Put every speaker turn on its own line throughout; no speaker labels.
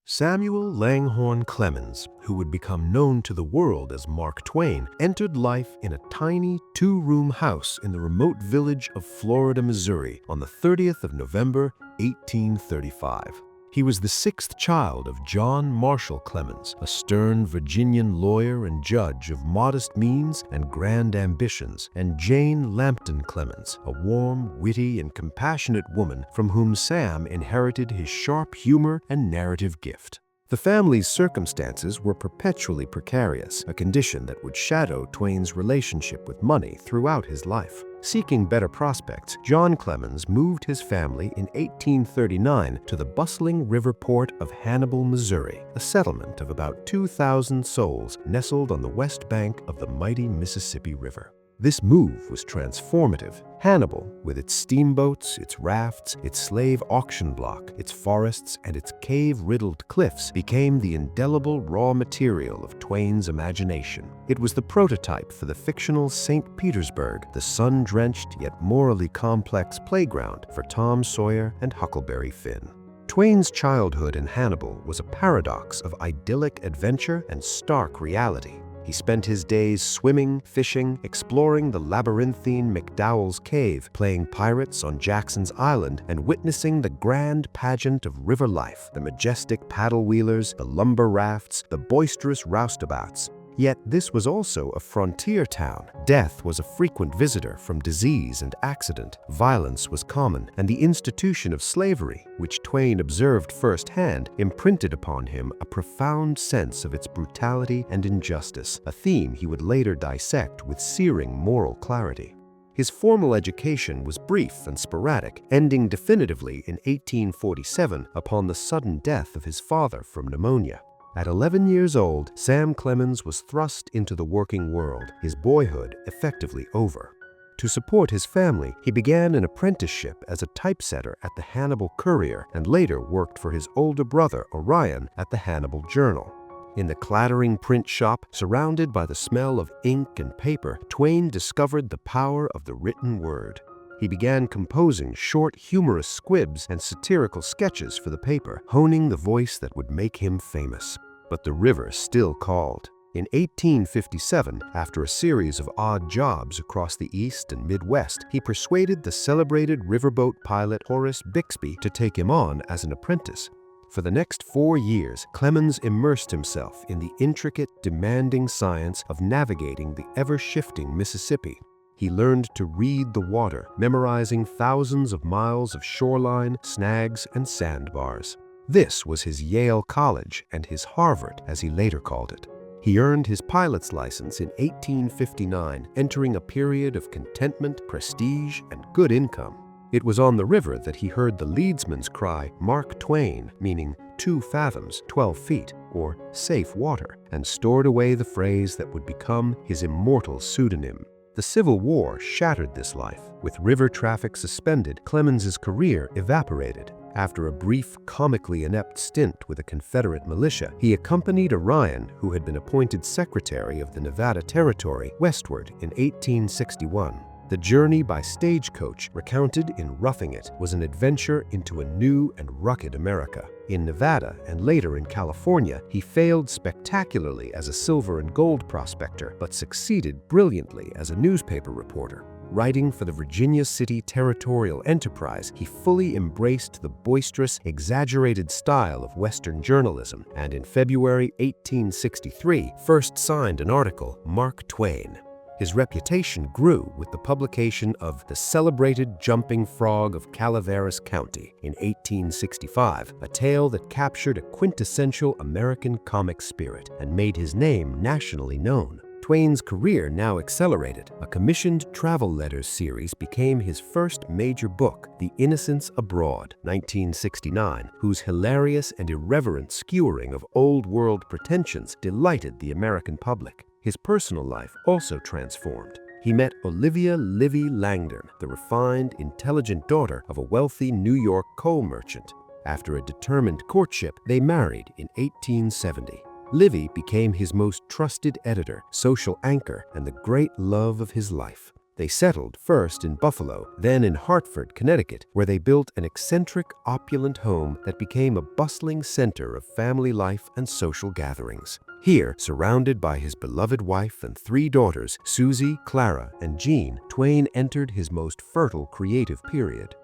Samuel Langhorne Clemens, who would become known to the world as Mark Twain, entered life in a tiny two-room house in the remote village of Florida, Missouri, on the 30th of November, 1835. He was the sixth child of John Marshall Clemens, a stern Virginian lawyer and judge of modest means and grand ambitions, and Jane Lambton Clemens, a warm, witty, and compassionate woman from whom Sam inherited his sharp humor and narrative gift. The family's circumstances were perpetually precarious, a condition that would shadow Twain's relationship with money throughout his life. Seeking better prospects, John Clemens moved his family in 1839 to the bustling river port of Hannibal, Missouri, a settlement of about 2,000 souls nestled on the west bank of the mighty Mississippi River. This move was transformative. Hannibal, with its steamboats, its rafts, its slave auction block, its forests, and its cave-riddled cliffs, became the indelible raw material of Twain's imagination. It was the prototype for the fictional St. Petersburg, the sun-drenched yet morally complex playground for Tom Sawyer and Huckleberry Finn. Twain's childhood in Hannibal was a paradox of idyllic adventure and stark reality. He spent his days swimming, fishing, exploring the labyrinthine McDowell's Cave, playing pirates on Jackson's Island, and witnessing the grand pageant of river life, the majestic paddle wheelers, the lumber rafts, the boisterous roustabouts. Yet this was also a frontier town. Death was a frequent visitor from disease and accident. Violence was common, and the institution of slavery, which Twain observed firsthand, imprinted upon him a profound sense of its brutality and injustice, a theme he would later dissect with searing moral clarity. His formal education was brief and sporadic, ending definitively in 1847 upon the sudden death of his father from pneumonia. At 11 years old, Sam Clemens was thrust into the working world, his boyhood effectively over. To support his family, he began an apprenticeship as a typesetter at the Hannibal Courier and later worked for his older brother, Orion, at the Hannibal Journal. In the clattering print shop, surrounded by the smell of ink and paper, Twain discovered the power of the written word. He began composing short, humorous squibs and satirical sketches for the paper, honing the voice that would make him famous. But the river still called. In 1857, after a series of odd jobs across the East and Midwest, he persuaded the celebrated riverboat pilot Horace Bixby to take him on as an apprentice. For the next 4 years, Clemens immersed himself in the intricate, demanding science of navigating the ever-shifting Mississippi. He learned to read the water, memorizing thousands of miles of shoreline, snags, and sandbars. This was his Yale College and his Harvard, as he later called it. He earned his pilot's license in 1859, entering a period of contentment, prestige, and good income. It was on the river that he heard the leadsman's cry, Mark Twain, meaning 2 fathoms, 12 feet, or safe water, and stored away the phrase that would become his immortal pseudonym. The Civil War shattered this life. With river traffic suspended, Clemens's career evaporated. After a brief, comically inept stint with a Confederate militia, he accompanied Orion, who had been appointed Secretary of the Nevada Territory, westward in 1861. The journey by stagecoach, recounted in Roughing It, was an adventure into a new and rugged America. In Nevada and later in California, he failed spectacularly as a silver and gold prospector, but succeeded brilliantly as a newspaper reporter. Writing for the Virginia City Territorial Enterprise, he fully embraced the boisterous, exaggerated style of Western journalism, and in February 1863 first signed an article, Mark Twain. His reputation grew with the publication of The Celebrated Jumping Frog of Calaveras County in 1865, a tale that captured a quintessential American comic spirit and made his name nationally known. Twain's career now accelerated. A commissioned travel letters series became his first major book, The Innocents Abroad, 1969, whose hilarious and irreverent skewering of old-world pretensions delighted the American public. His personal life also transformed. He met Olivia Livy Langdon, the refined, intelligent daughter of a wealthy New York coal merchant. After a determined courtship, they married in 1870. Livy became his most trusted editor, social anchor, and the great love of his life. They settled first in Buffalo, then in Hartford, Connecticut, where they built an eccentric, opulent home that became a bustling center of family life and social gatherings. Here, surrounded by his beloved wife and 3 daughters, Susie, Clara, and Jean, Twain entered his most fertile creative period.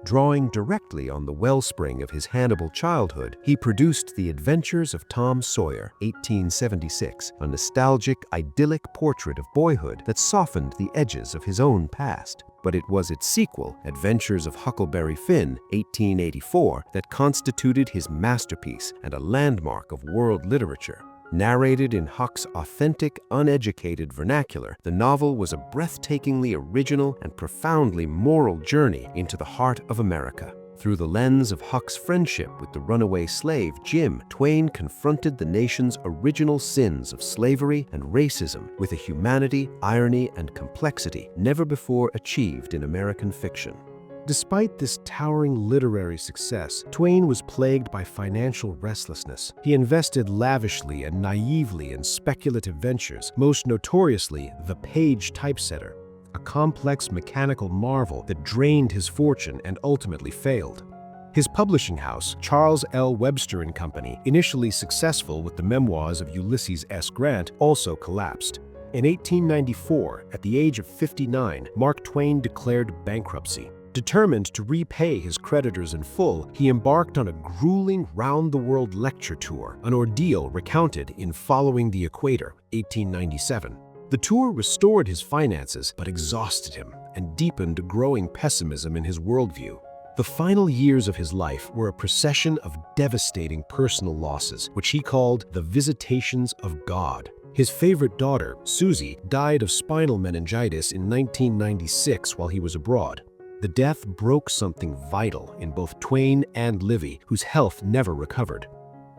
Drawing directly on the wellspring of his Hannibal childhood, he produced The Adventures of Tom Sawyer, 1876, a nostalgic, idyllic portrait of boyhood that softened the edges of his own past. But it was its sequel, Adventures of Huckleberry Finn, 1884, that constituted his masterpiece and a landmark of world literature. Narrated in Huck's authentic, uneducated vernacular, the novel was a breathtakingly original and profoundly moral journey into the heart of America. Through the lens of Huck's friendship with the runaway slave Jim, Twain confronted the nation's original sins of slavery and racism with a humanity, irony, and complexity never before achieved in American fiction. Despite this towering literary success, Twain was plagued by financial restlessness. He invested lavishly and naively in speculative ventures, most notoriously the Page typesetter, a complex mechanical marvel that drained his fortune and ultimately failed. His publishing house, Charles L. Webster & Company, initially successful with the memoirs of Ulysses S. Grant, also collapsed. In 1894, at the age of 59, Mark Twain declared bankruptcy. Determined to repay his creditors in full, he embarked on a grueling round-the-world lecture tour, an ordeal recounted in Following the Equator, 1897. The tour restored his finances, but exhausted him and deepened a growing pessimism in his worldview. The final years of his life were a procession of devastating personal losses, which he called the Visitations of God. His favorite daughter, Susie, died of spinal meningitis in 1996 while he was abroad. The death broke something vital in both Twain and Livy, whose health never recovered.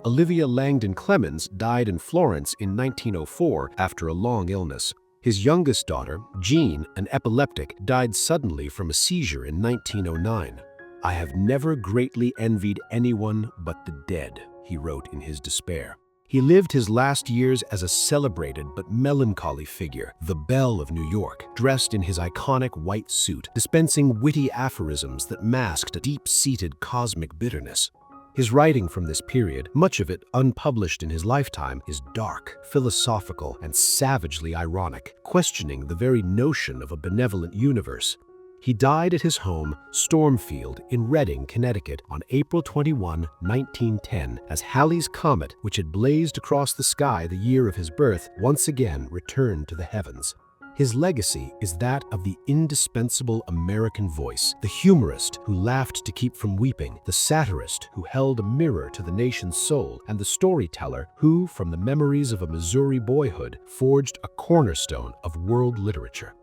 Olivia Langdon Clemens died in Florence in 1904 after a long illness. His youngest daughter, Jean, an epileptic, died suddenly from a seizure in 1909. "I have never greatly envied anyone but the dead," he wrote in his despair. He lived his last years as a celebrated but melancholy figure, the Belle of New York, dressed in his iconic white suit, dispensing witty aphorisms that masked a deep-seated cosmic bitterness. His writing from this period, much of it unpublished in his lifetime, is dark, philosophical, and savagely ironic, questioning the very notion of a benevolent universe. He died at his home, Stormfield, in Redding, Connecticut, on April 21, 1910, as Halley's Comet, which had blazed across the sky the year of his birth, once again returned to the heavens. His legacy is that of the indispensable American voice, the humorist who laughed to keep from weeping, the satirist who held a mirror to the nation's soul, and the storyteller who, from the memories of a Missouri boyhood, forged a cornerstone of world literature.